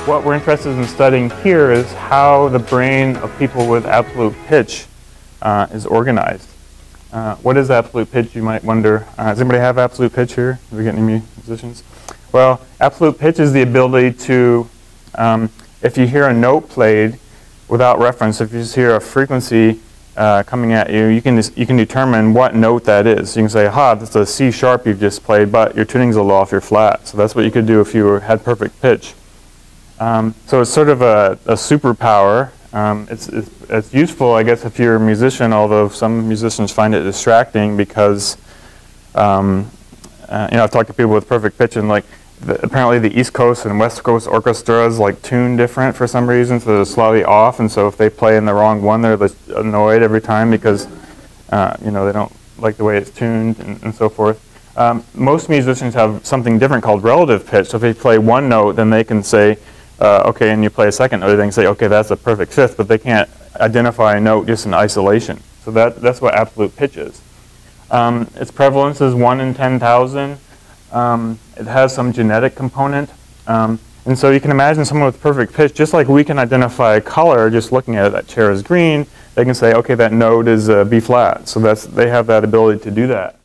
What we're interested in studying here is how the brain of people with absolute pitch is organized. What is absolute pitch, you might wonder? Does anybody have absolute pitch here? Have we got any musicians? Well, absolute pitch is the ability to, if you hear a note played without reference, if you just hear a frequency coming at you, you can determine what note that is. You can say, aha, that's a C sharp you've just played, but your tuning's a little off your flat. So that's what you could do if you had perfect pitch. So it's sort of a superpower. It's useful, I guess, if you're a musician, although some musicians find it distracting because, you know, I've talked to people with perfect pitch and like, apparently the East Coast and West Coast orchestras like tune different for some reason, so they're slightly off, and so if they play in the wrong one, they're annoyed every time because, you know, they don't like the way it's tuned and so forth. Most musicians have something different called relative pitch, so if they play one note, then they can say, okay, and you play a second note, they can say, okay, that's a perfect fifth, but they can't identify a note just in isolation. So that's what absolute pitch is. Its prevalence is 1 in 10,000. It has some genetic component. And so you can imagine someone with perfect pitch, just like we can identify a color just looking at it, that chair is green, they can say, okay, that note is B flat. So they have that ability to do that.